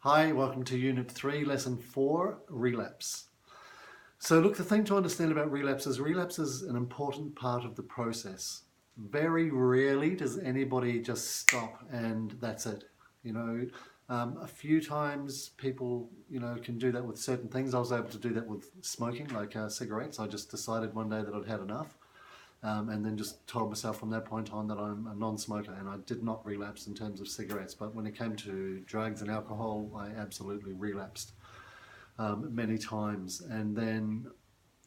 Hi, welcome to Unit 3, Lesson 4, Relapse. So look, the thing to understand about relapse is an important part of the process. Very rarely does anybody just stop and that's it. A few times people, can do that with certain things. I was able to do that with smoking, like cigarettes. I just decided one day that I'd had enough. And then just told myself from that point on that I'm a non-smoker, and I did not relapse in terms of cigarettes. But when it came to drugs and alcohol, I absolutely relapsed many times. And then,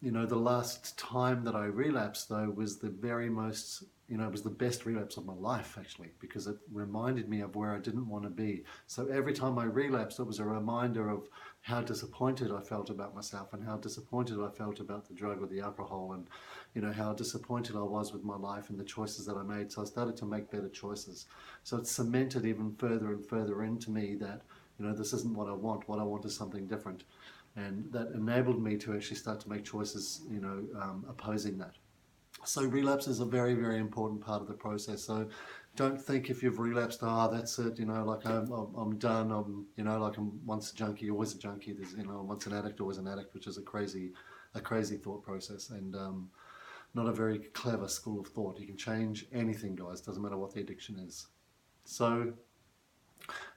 the last time that I relapsed though was the very most, it was the best relapse of my life actually, because it reminded me of where I didn't want to be. So every time I relapsed, it was a reminder of how disappointed I felt about myself and how disappointed I felt about the drug or the alcohol, and how disappointed I was with my life and the choices that I made. So I started to make better choices. So it cemented even further and further into me that this isn't what I want. What I want is something different. And that enabled me to actually start to make choices, opposing that. So relapse is a very, very important part of the process. So don't think if you've relapsed, that's it, like I'm done. I'm once a junkie, always a junkie. There's, once an addict, always an addict, which is a crazy thought process, and not a very clever school of thought. You can change anything, guys. Doesn't matter what the addiction is. So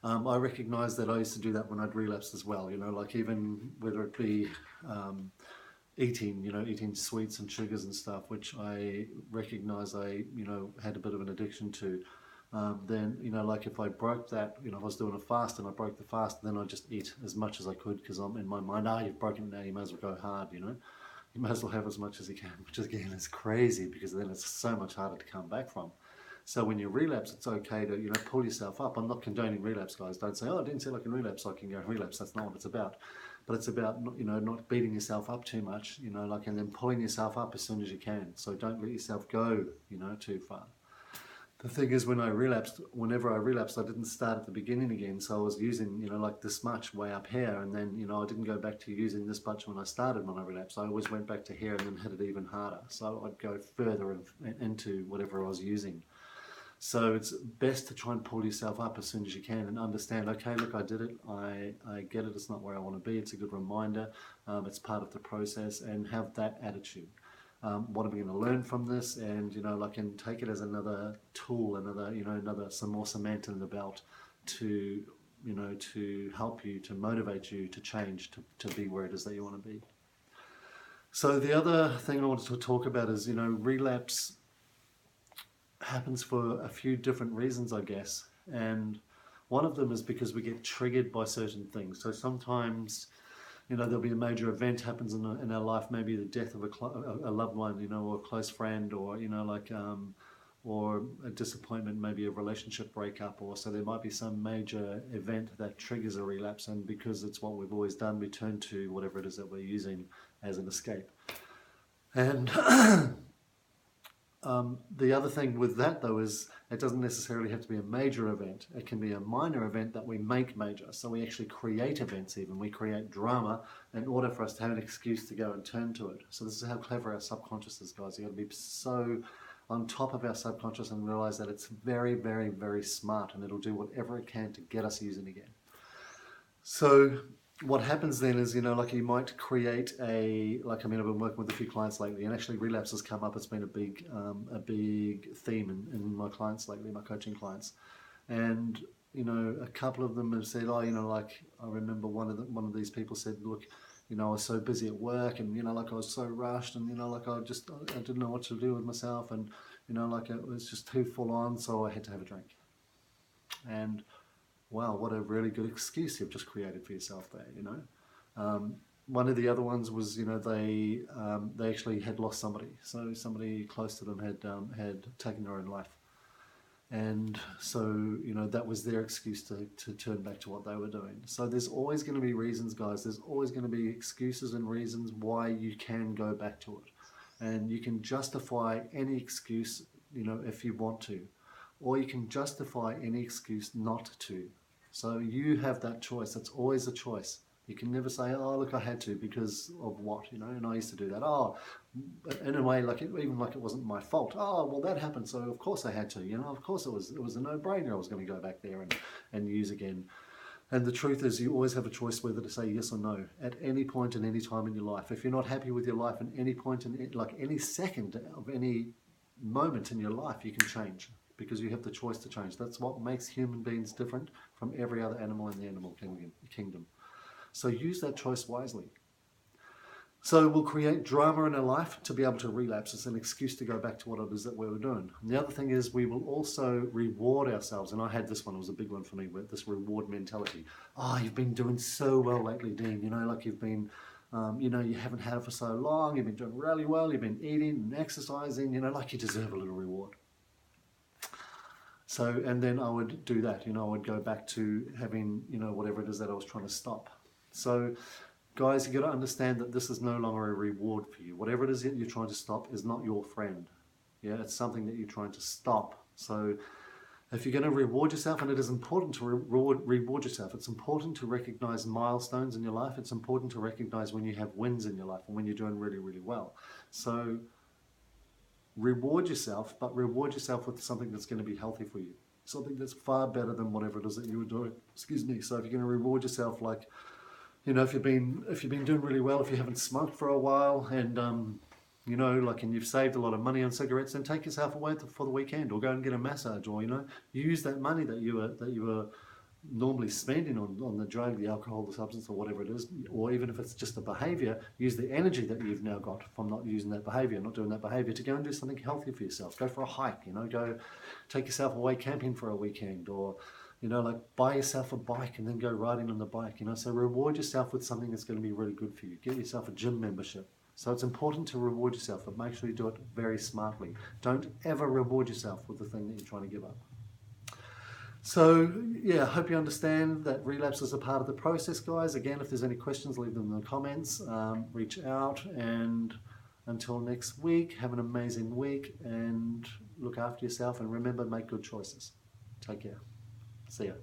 I recognise that I used to do that when I'd relapsed as well, like even whether it be eating sweets and sugars and stuff, which I recognise I, had a bit of an addiction to. Then, like if I broke that, if I was doing a fast and I broke the fast, then I just eat as much as I could, because I'm in my mind, you've broken it now, you may as well go hard, You may as well have as much as you can, which again is crazy, because then it's so much harder to come back from. So when you relapse, it's okay to, pull yourself up. I'm not condoning relapse, guys. Don't say, I didn't say I can relapse, so I can go relapse. That's not what it's about. But it's about, not beating yourself up too much, and then pulling yourself up as soon as you can. So don't let yourself go, too far. The thing is, whenever I relapsed, I didn't start at the beginning again. So I was using, like this much way up here. And then, I didn't go back to using this much when I relapsed. I always went back to here and then hit it even harder. So I'd go further into whatever I was using. So it's best to try and pull yourself up as soon as you can and understand, okay, look, I did it, I get it, it's not where I want to be, it's a good reminder, it's part of the process, and have that attitude. What am I going to learn from this? And, and take it as another tool, some more cement in the belt to, to help you, to motivate you to change, to be where it is that you want to be. So the other thing I wanted to talk about is, relapse happens for a few different reasons, I guess. And one of them is because we get triggered by certain things. So sometimes, there'll be a major event happens in our life, maybe the death of a loved one, or a close friend, or, or a disappointment, maybe a relationship breakup, or so there might be some major event that triggers a relapse. And because it's what we've always done, we turn to whatever it is that we're using as an escape. And the other thing with that, though, is it doesn't necessarily have to be a major event. It can be a minor event that we make major. So we actually create events even. We create drama in order for us to have an excuse to go and turn to it. So this is how clever our subconscious is, guys. You've got to be so on top of our subconscious and realize that it's very, very, very smart, and it'll do whatever it can to get us using again. So what happens then is, like you might create I've been working with a few clients lately, and actually relapse has come up. It's been a big theme in my clients lately, my coaching clients. And, a couple of them have said, I remember one of these people said, look, I was so busy at work, and, I was so rushed, and, I didn't know what to do with myself, and, it was just too full on, so I had to have a drink. And wow, what a really good excuse you've just created for yourself there, One of the other ones was, they actually had lost somebody. So somebody close to them had taken their own life. And so, that was their excuse to turn back to what they were doing. So there's always going to be reasons, guys. There's always going to be excuses and reasons why you can go back to it. And you can justify any excuse, if you want to. Or you can justify any excuse not to. So you have that choice. It's always a choice. You can never say, oh, look, I had to because of what, and I used to do that. Oh, in a way, even like it wasn't my fault. Oh, well, that happened, so of course I had to, of course it was a no-brainer I was going to go back there and use again. And the truth is, you always have a choice whether to say yes or no at any point and any time in your life. If you're not happy with your life at any point, in like any second of any moment in your life, you can change, because you have the choice to change. That's what makes human beings different from every other animal in the animal kingdom. So use that choice wisely. So we'll create drama in our life to be able to relapse. It's an excuse to go back to what it is that we were doing. And the other thing is, we will also reward ourselves. And I had this one, it was a big one for me, with this reward mentality. Oh, you've been doing so well lately, Dean. You know, like you've been, you haven't had it for so long. You've been doing really well. You've been eating and exercising, like you deserve a little reward. So, and then I would do that, I would go back to having, whatever it is that I was trying to stop. So, guys, you've got to understand that this is no longer a reward for you. Whatever it is that you're trying to stop is not your friend. Yeah, it's something that you're trying to stop. So if you're going to reward yourself, and it is important to reward yourself, it's important to recognize milestones in your life. It's important to recognize when you have wins in your life and when you're doing really, really well. So reward yourself, but reward yourself with something that's going to be healthy for you. Something that's far better than whatever it is that you were doing. Excuse me. So if you're going to reward yourself, like, if you've been doing really well, if you haven't smoked for a while, and and you've saved a lot of money on cigarettes, then take yourself away for the weekend, or go and get a massage, or use that money that you were normally spending on the drug, the alcohol, the substance, or whatever it is, or even if it's just a behavior, use the energy that you've now got from not using that behavior, not doing that behavior, to go and do something healthy for yourself. Go for a hike, go take yourself away camping for a weekend, or like buy yourself a bike and then go riding on the bike, so reward yourself with something that's going to be really good for you. Get yourself a gym membership. So it's important to reward yourself, but make sure you do it very smartly. Don't ever reward yourself with the thing that you're trying to give up. So yeah, I hope you understand that relapse is a part of the process, guys. Again, if there's any questions, leave them in the comments. Reach out, and until next week, have an amazing week and look after yourself, and remember, make good choices. Take care. See ya.